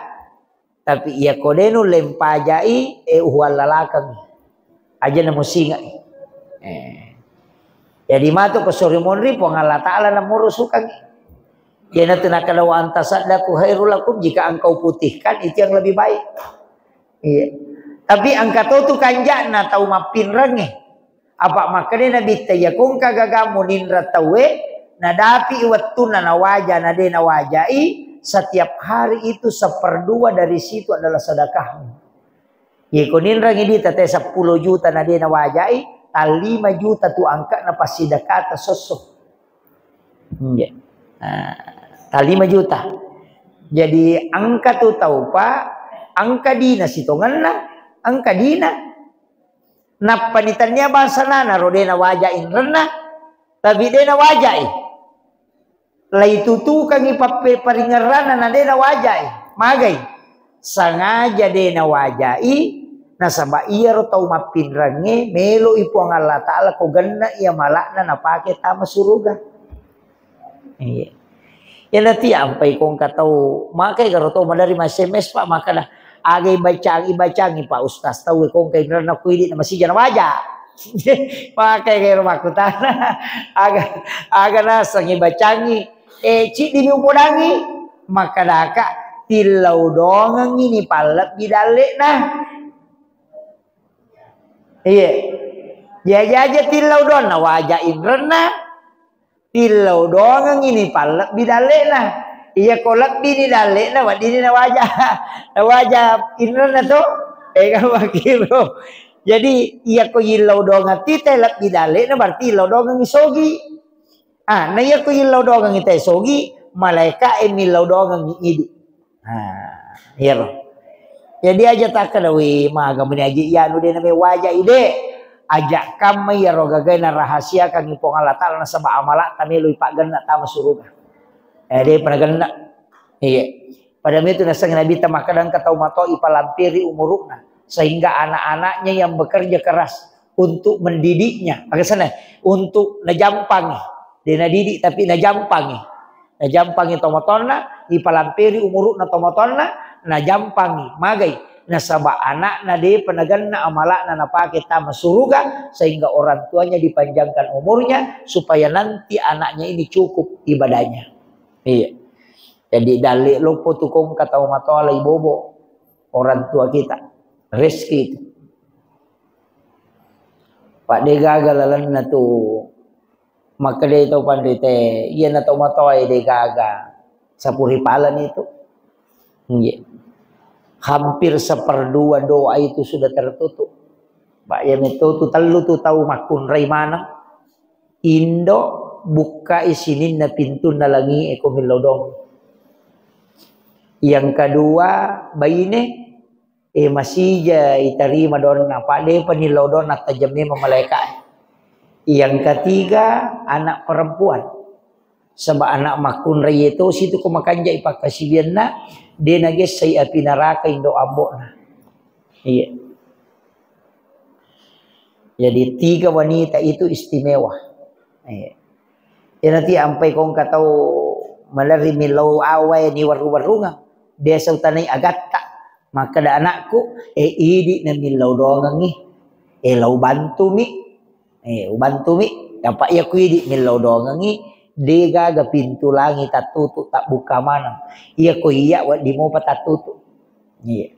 tapi iya kodenu lempajai uhalalakang aja na musinga jadi matu ke sore monri po Allah Ta'ala na murusukan. Yana tinakalawa antasaddaku khairul lakum jika engkau putihkan itu yang lebih baik. Iya. Tapi angkat tu kanjak na tahu mapin renge. Apa makanya nabi taya kung kagagamu nindra tawe na dapi iwatun na nawaja na de nawajai setiap hari itu 1/2 dari situ adalah sedekahmu. Ye kunindra ngidi tate 10 juta na de nawajai, 5 juta tu angka na pasidekah ta sosok. Ta 5 juta. Jadi angka tu tahu pak, angka dina sitongan na, angka dina. Napanitannya bahasa nana rodena wajain rena tapi dena wajai lai tutu kangi pape paringerana na dena wajai magai sengaja dena wajai nasaba iya ro tau mapin range melo ipu ang Allah Ta'ala ko ganna iya malakna na pake tama suruga. Iya. Ya nanti ampai kong katau makai karo tau madari SMS pak makalah agay bacangi pak ustaz tahu kong kay na kuidi na masih na waja. Pakai kay rumakutana aga na sangi bacangi ci di upodangi makadaka tilaw dongang ini palap bidale na. Iya. Jaja tilaw don na wajain rena tilaw dongang ini palap bidale na. Iya kolak dini dale na wadini na wajah inran na to kan makiro. Jadi iya ko yilaw donga tite lak didale na berarti ilaw dongang isogi. Na iya ko yilaw dongang ite sogi malaika emilaw dongang idi. Iya lo. Jadi aja tak kadawi maga meni aja iya nu de na wajah ide ajak kami ya rogagay na rahasia kang ipong Allah Ta'ala na sabah amala kami luy pagana tama suruga. Dia pernah kena. Iya. Pada itu nasang Nabi tamakadang katau matau ipalampiri umurukna sehingga anak-anaknya yang bekerja keras untuk mendidiknya. Bagaimana? Untuk najampangi. Dia nadidik tapi najampangi. Najampangi tomatona ipalampiri umurukna tomatona najampangi. Magai nasaba anak na dia penagana amalak na napake tama suruga sehingga orang tuanya dipanjangkan umurnya supaya nanti anaknya ini cukup ibadahnya. Iya. Jadi dalil lupo tukong kata matola ibobo orang tua kita rezeki itu. Pak de gagalalan na tu maka de tau pandite iya na tau matoy de gaga sa puripalan itu. Iya. Hampir 1/2 doa itu sudah tertutup. Pak yang itu tu telu tu tahu makun ray mana Indo buka isinin na pintu na langi eko milodong. Yang kedua bayine masih ja itarima don na pade panilodon at tajamnya memalaikat. Yang ketiga anak perempuan. Sebab anak makun ray itu situ ko makanja ipakasibian na de nages say api neraka indo ambo na. Iya. Jadi 3 wanita itu istimewa. Iya. Ya nanti ampai kong katau malari milau awai ni waru-warunga desa utanay agatta maka da anakku idi na milau dongang ni lau bantu mi ubantu mi dapat ya ku idi milau dongang ni dega ga pintu langit tatutu tak buka mana iya ko iya wa di mo patatutu iya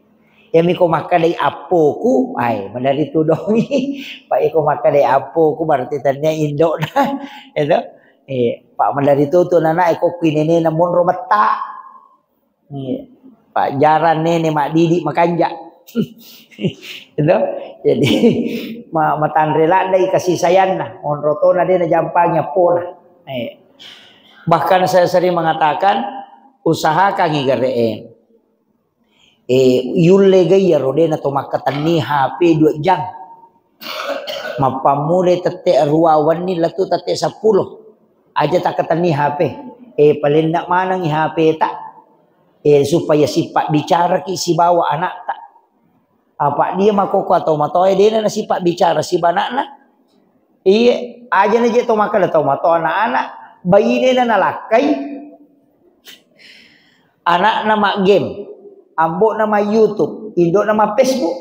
ya mi ko maka dai apoku ay mandari tu dongi pa ko maka dai apoku berarti tanya Indo dah itu. Pak mandari itu tuh nana eko kinene namun rometa. Pak jaran nene mak didik makanja. Itu jadi matan rela dai kasih sayang nah on rotona dia na jampangnya pona. Bahkan saya sering mengatakan usaha kangi gareen. Yulle gaya rodena to makatani HP 2 jam. Mapamule tete ruawan ni latu tete 10. Aja tak ketani HP. Paling nak mana ni HP tak? Supaya sifat bicara ki si bawa anak tak. Apa dia makoko atau matoy dia na sifat bicara si banakna. Iya, aja na je to makala to mato anak-anak bayi ni na nalakai. Anak nama game, ambo nama YouTube, Indo nama Facebook.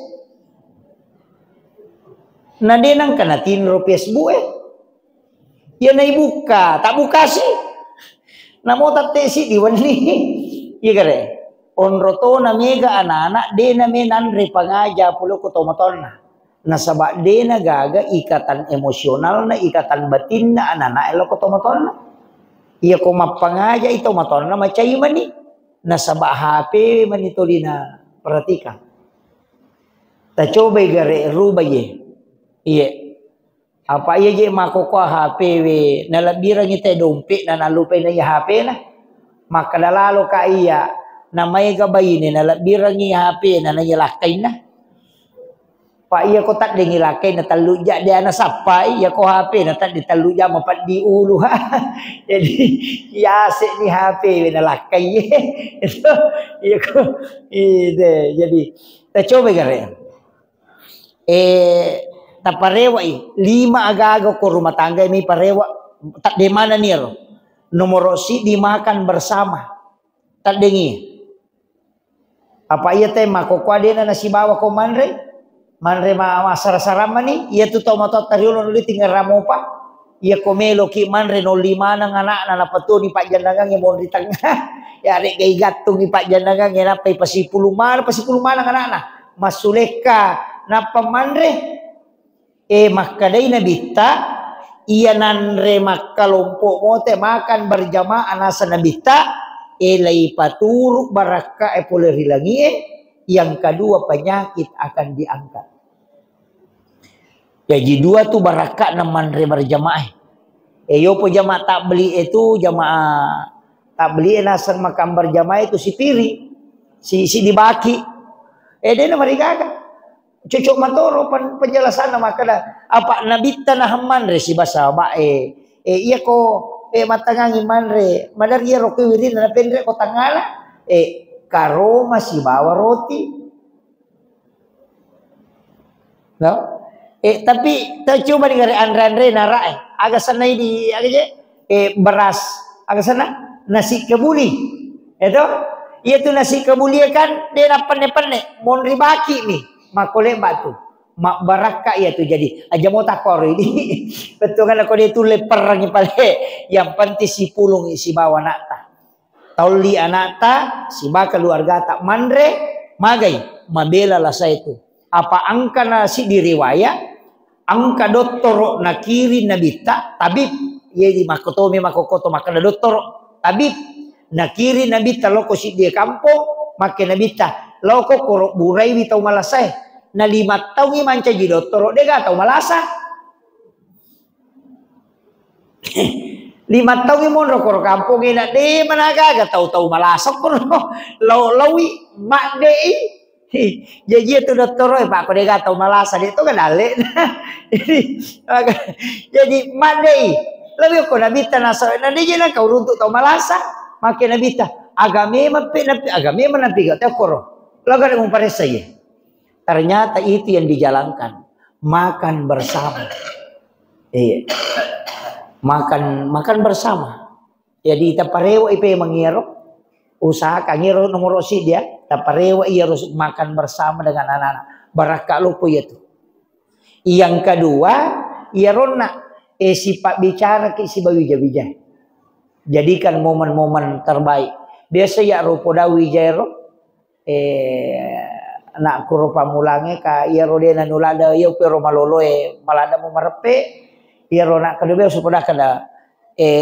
Na dia nang kana tinro Facebook ya na ibuka, tak buka sih. Namo tate si diwan ni. Iya kare. onroto na mega anak-anak de na menanre pangaja pulo ko tomatonna. Nasaba de na gaga ikatan emosional na ikatan batin na anak-anak elo ko tomatonna. Iya ko mapangaja ito matonna macay mani. Nasaba HP manituli na perhatikan. Ta coba gare rubaye. Iya. Apa iya je makoko HP we nalabirang ite dompet na nalupay na HP na. Maka dalalo ka iya na may gabay ni nalabirang HP na nayalakay na. Pa iya ko tak dingilakay na taluja dia na sapay iya ko HP na tak ditaluja mapat di ulu ha. Jadi yase ni HP we nalakay itu iya ko ide jadi ta coba gare. Taparewa 5 agaga ko rumah tangga may parewa tak di mana niro nomor si dimakan bersama tak dengi apa iya teh makokwa dena nasi bawa ko manre masara-sarama ni iya tu tau matot tariulo nuli tinggal ramopa iya komelo ki manre 05 nang anak na napatu ni Pak Jandagang yang mau di tengah ya rek gay gatung ni Pak Jandagang yang napai pasipulumar nang anak na masuleka na pamanre makaday na bita iya nanre makalompo mote makan berjamaah nasa nabita lay paturuk baraka boleh hilangi yang kedua penyakit akan diangkat. Jadi 2 tuh baraka na manre berjamaah. Yo po jamaah tak beli itu jamaah tak beli nasa makan berjamaah itu si piri si dibaki dia na marigaga. Cucuk matoro penjelasan nama kada apa nabita na hamman re si basa ba iya ko matangangi manre madar iya roko wirin na pendre ko tangala karo masih bawa roti no tapi coba dengar andre nara agak sana di agak beras agak sana nasi kebuli itu iya tuh nasi kebuli kan dia penne mon ribaki nih makole batu mak baraka ya tuh jadi aja mau takor ini betul kan aku dia tuh leper pale yang penting si pulung si bawa nakta tauli anakta si ba keluarga tak mandre magai mabela lah saya itu apa angka nasi diriwayat angka doktor nakiri nabita tabib ye di makotomi makokoto makana doktor tabib nakiri nabita loko si dia kampung make nabita loko korok burai bitau malasai na 5 tahun manca ji doktor dia gak tau malasa 5 tahun mon korok kampung ina de managa gak tau malasa kono lawi mak de jadi itu doktor pak ko dia gak tau malasa dia tu kan dale jadi mak de lebih ko nabita nasa na dia na kau runtuk tau malasa make nabita agame napi gak tau koro laga mau paresa ya. Ternyata itu yang dijalankan makan bersama. Iya. Makan bersama. Jadi taparewa ipe mangiro usaha kangiro nomor si dia taparewa ia harus makan bersama dengan anak-anak. Baraka lupo itu. Yang kedua, ia rona sifat bicara ke si bawija-bija. Jadikan momen-momen terbaik. Biasa ya rupo dawi jairo nak kurupa mulange ka iya rodena nulada iya pero malolo malada mo marepe iya rona kedua supaya kada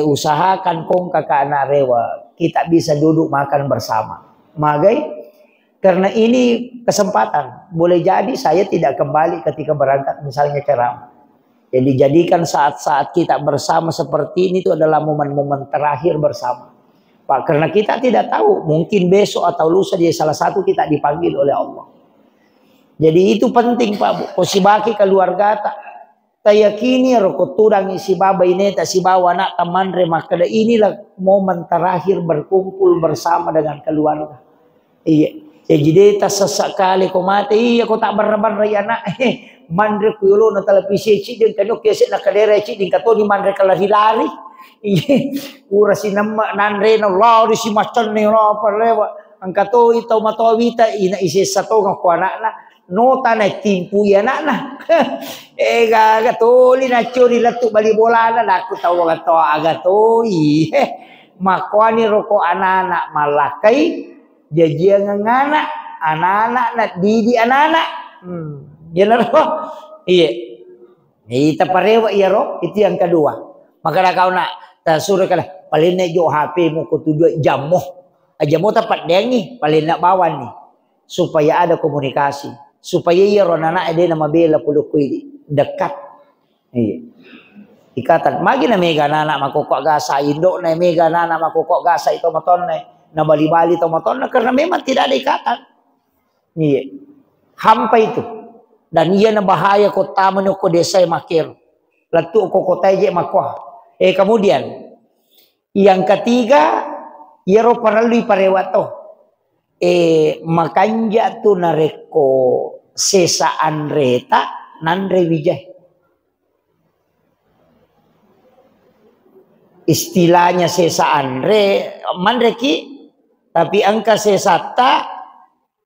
usahakan kong kakak anak rewa kita bisa duduk makan bersama magai karena ini kesempatan boleh jadi saya tidak kembali ketika berangkat misalnya ceramah jadi jadikan saat-saat kita bersama seperti ini itu adalah momen-momen terakhir bersama Pak, karena kita tidak tahu, mungkin besok atau lusa dia salah satu kita dipanggil oleh Allah. Jadi itu penting Pak Bu. Kosibaki keluarga tak yakini roko turang si baba ini tak si bawa anak teman remah kada inilah momen terakhir berkumpul bersama dengan keluarga. Iya. Jadi tak sesak kali ko mati iya ko tak berban raya anak mandre kulo na televisi ci din kanyo kese na kadere ci din kato di mandre kalari-lari. Ura si nanre na lari si macon ni no parlewa ang kato itaw matawita ina isi sato nga kuana na nota na timpu ya na gagatuli na curi latu bali bola na aku tahu gato agato makwani roko anak-anak malakai Jajia ngana, anak-anak nak didi anak-anak. Ya roh. Iya. Kita parewa ya roh, itu yang kedua. Maka kau nak suruh kalah paling nak jo HP mu ko tujuh jamu. Jamu tepat dengi paling nak bawan ni supaya ada komunikasi. Supaya ya roh anak dia nama bela pulukui dekat. Iya. Ikatan magi na mega anak makokok gasa indok na mega anak makokok gasa itu maton na bali-bali itu maton karena memang tidak ada ikatan. Iya. Hampa itu. Dan ia na bahaya kota menuko desa makir. Latu ko kota je makwa. Kemudian yang ketiga yero paralui parewato. Makanja tu nareko sesaan reta nandre wijay. Istilahnya sesaan re mandreki tapi angka sesata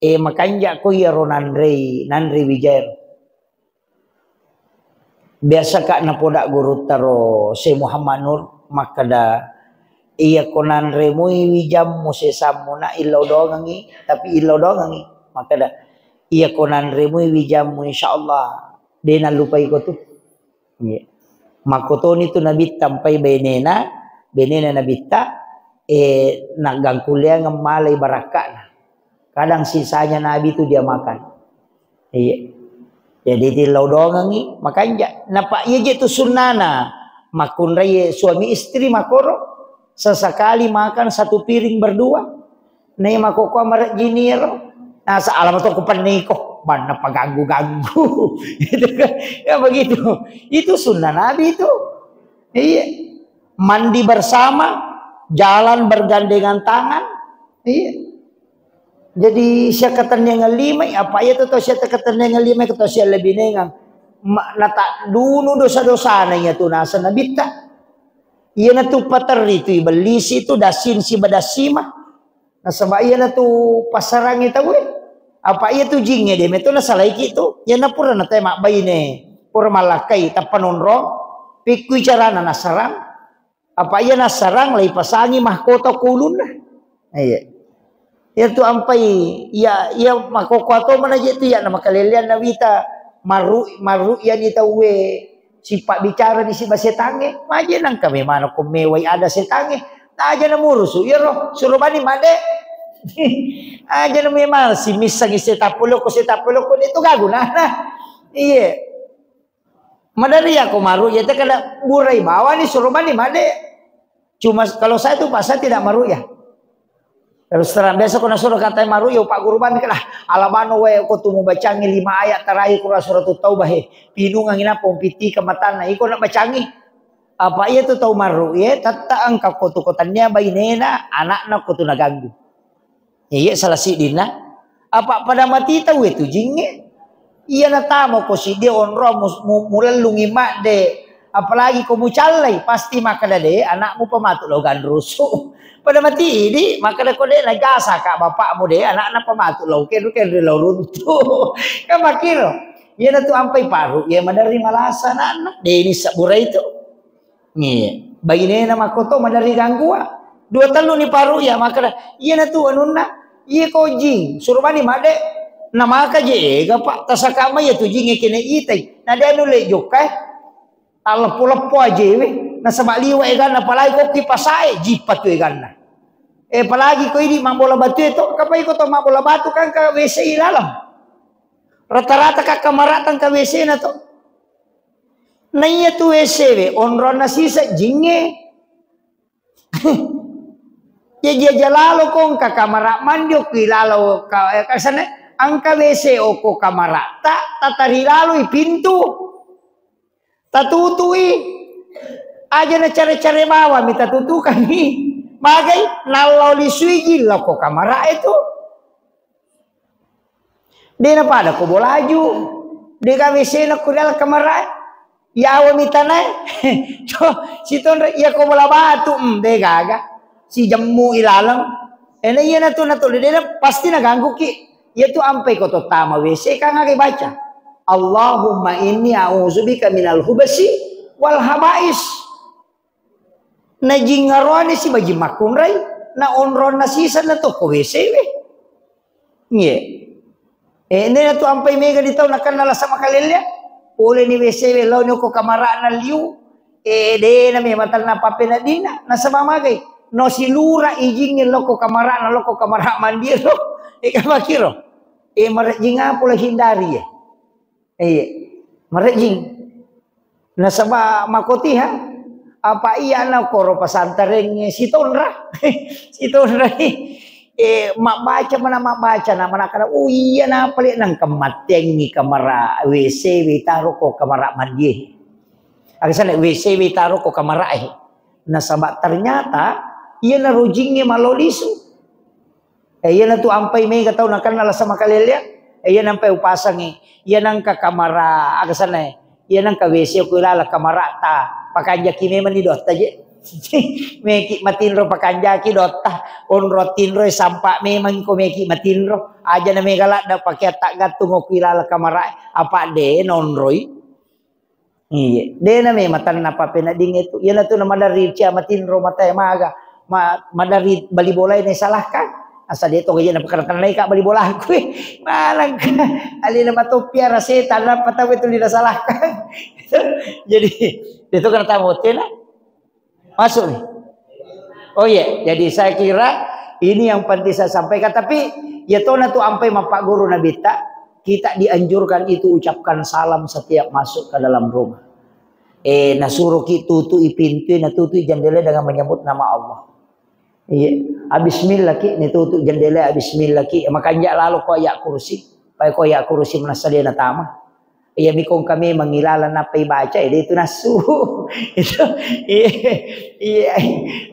makanja ko yero nandre wijay. Biasa kak napodak guru taro si Muhammad Nur makada iya konan remui wijam mo sesamu na ilaw dongangi tapi ilaw dongangi makada iya konan remui wijam mo insyaallah de na lupay ko tu yeah. Makoto nito nabit tampay benena nabita nagangkulya ng malay baraka na kadang sisanya nabi tu dia makan iya jadi tilaw dongangi makanya napa iya je tu sunnana makunray suami istri makoro sesekali makan satu piring berdua nih makoko marat jiniro nah alamat ko paniko mana paganggu-ganggu gitu kan ya begitu itu sunnah nabi itu iya mandi bersama jalan bergandengan tangan iya jadi syakatan yang lima apa ya tuh syakatan yang lima kita sya lebih nengang nata dulu dosa-dosa nanya tuh nasa nabita iya na tu pater itu belisi itu dasin si badasima na sama iya na tu pasarang itu apa iya tu jingnya dia metu na salaiki itu ya na pura na tema bayine pura malakai tapanonro pikui carana nasarang apa iya nasarang lai pasangi mahkota kulun na iya ya tu ampai ya mahkoko ato mana je tu ya nama kalelian na wita maru ya ni tawe sipak bicara di si basetange maje nang kami mana ko mewai ada setange aja na murusu ya roh suruh bani made aja na memang si misang setapulok ko itu gaguna iya madari aku maru ya teh kada burai bawa ni suruh bani made cuma kalau saya tuh pasal tidak maru ya terus terang biasa kena suruh kata maru ya Pak Guru bani kada alabano we ko tu bacangi 5 ayat terakhir kurang surat taubah pinung angin apa piti kematana iko nak bacangi apa iya tu tahu maru ya tata angka ko tu kotannya bainena anak-anak ko tu naganggu iya salah si dina apa pada mati tahu itu jinge iya na tamo ko si dia onro mulalungi mak de apalagi ko mucalai pasti makada de anakmu pematu lo gandrusu pada mati ini makada ko de nagasa kak bapakmu de anak-anak pematu lo kedu lo runtuh kan makiro iya na tu ampai paru iya madari malasa anak de ini sabura itu iya bainena makoto madari gangguan 2 telu ni paru ya makada iya na tu anunna iya ko jing suruh bani made nama ka je pak tasakama ya tu jing kene itai na dia nule jokai lepo aja we na sama liwa egan apalagi ko kipasai jipat tu egan apalagi ko ini mambola batu itu kapai ko to mambola batu kan ka WC ilalam rata-rata ka kamaratan ka WC na to na iya tu WC we onron na sisa jinge dia jalalo kong ka kamara mandiok kilalo ka kasane angka WC oko kamara tatari lalu pintu tatutui aja na care-care bawa minta tutukan nih bagai nalau lisuigi lako kamara itu dia na pada ko bolaju dia ka WC na ko dal kamara ya awa mitana siton ya ko bola batu de gaga si jamu ilalang ene iya na tu dia pasti naganggu ki ya tu ampai ko to tama WC ka nga baca Allahumma inni a'udzubika minal hubasi wal habais na jingarone si baji makunray na onron na sisa na to ko WC we Iya. Ini na tu ampai mega di tahu nakan nala sama kalilya. Ule ni WC law ni ko kamara na liu. De na me matal na pape na dina na sama magay. No silura ijingin loko kamara na loko kamara mandiro. Kamakiro. Marejing pula hindari ya. Marejing. Na sama makoti ha. Apa iya na koro pasantareng si Tonra. Si Tonra mak baca na mana kada iya na palit nang kemateng ni kamara WC witaru ko kamara mandi. Agasana WC witaru ko kamara na sama ternyata iya na rujingnya malolisu. Iya na tu ampai me gatau nakan nala sama kalilya. Iya nampai upasang iya nang ka kamara agasana iya nang ka WC ko ilala kamara ta pakanja kime man di dotta je. Meki matinro pakanjaki dotta on rotinro sampak memang ko meki matinro aja na megala da pakai tak gatung ko ilala kamara apa de nonroi. Iya de na me matan na papena ding itu iya na tu na madari cia matinro mata maga madari bali bola ini salahkan asa dia to gaya na pakan naik bali bola aku malang ali na matopia raseta na patawe tu dina salahkan. Jadi itu kan tamoten masuk nih. Oh iya, jadi saya kira ini yang penting saya sampaikan. Tapi ya tona tu ampai Pak Guru Nabita, kita dianjurkan itu ucapkan salam setiap masuk ke dalam rumah. Nasuruh ki tutui pintu, natutui jendela dengan menyebut nama Allah. Iya, bismillah ki, nitutu jendela bismillah ki. Makanya lalu ko ya kursi, pai ko ya kursi menasadia na tama. Iya mikong kami mengilala na pay baca itu nasu itu iya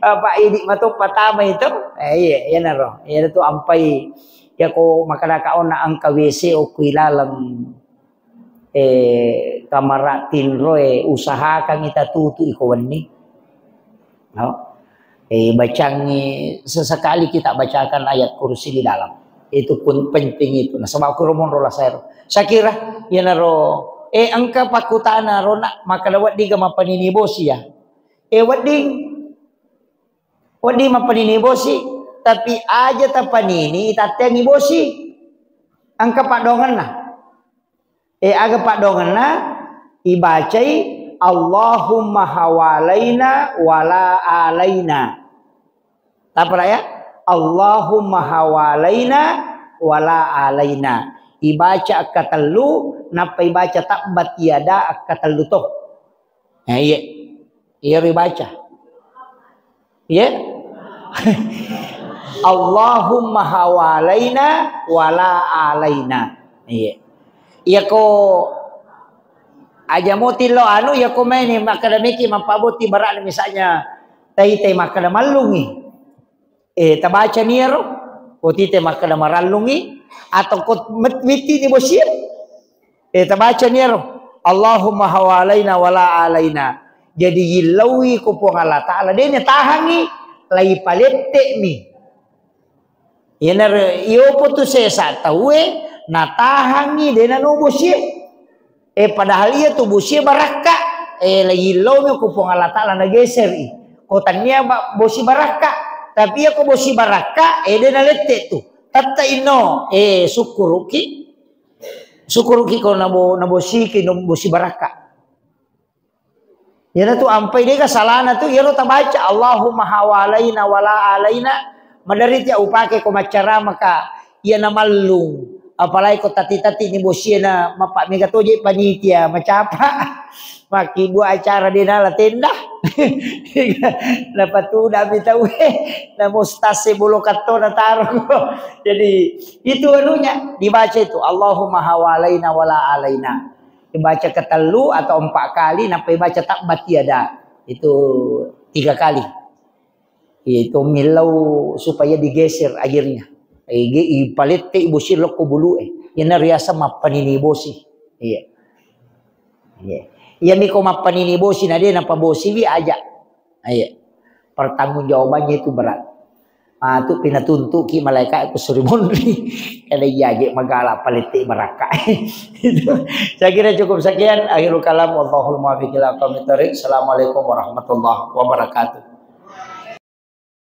apa ini mato patama itu iya naro iya itu ampai ya ko makadakaon na ang kawese o kuilalang kamaratin roe usaha kang itatutu ikawani no bacangi sesekali kita bacakan ayat kursi di dalam itu pun penting itu nah sebab kurumon rola saya kira ya naro angka pakutana rona maka lawat diga mapaninibosi ya wadi mapaninibosi tapi aja tapanini itateng ibosi angka padongan na aga padongan na ibacai Allahumma hawalaina wala alaina apa ya Allahumma hawalaina wala alaina ibaca akatelu napa ibaca takbat yada akatelu toh iya ibaca iya Allahumma hawalaina wala alaina iya ko aja motilo anu ya ko main makadamiki mapabuti barak misalnya tay makada malungi tabaca niero otite makada maralungi atau kot metwiti ni bosir tabaca niero Allahumma hawalaina wala alaina jadi yilawi ko po Allah taala denya tahangi lai palette mi yener iyo po tu sesa tawe na tahangi dena no bosir padahal iya tu bosir baraka lai yilawi ko po Allah taala nageser kotanya bosi baraka tapi ako bosi baraka dena lette tu tatta ino syukuruki ko nabosi ki bosi baraka yana tu ampai dia salana tu yano tabaca Allahumma hawalaina wala alaina madarit ya upake ko macara maka iya na malung apalagi ko tati-tati ni bosi na mapak megatoje panitia macapa maki buat acara di dalam tenda dapat tu dah tahu na mustase bulu kato na taruh jadi itu anunya dibaca itu Allahumma hawalaina wala alaina dibaca ketelu atau 4 kali sampai baca takbat tiada itu 3 kali itu milau supaya digeser akhirnya palit te ibu sirlok ko bulu yana riasa mapanini bosi iya iya miko mapanini bosi na dia napa bosi wi aja iya pertanggungjawabannya itu berat tu pinatuntuk ki malaikat ku surimondri kada yaje magala paliti baraka saya kira cukup sekian akhirul kalam wallahul muwaffiq ila aqwamit thoriq. Assalamualaikum warahmatullahi wabarakatuh.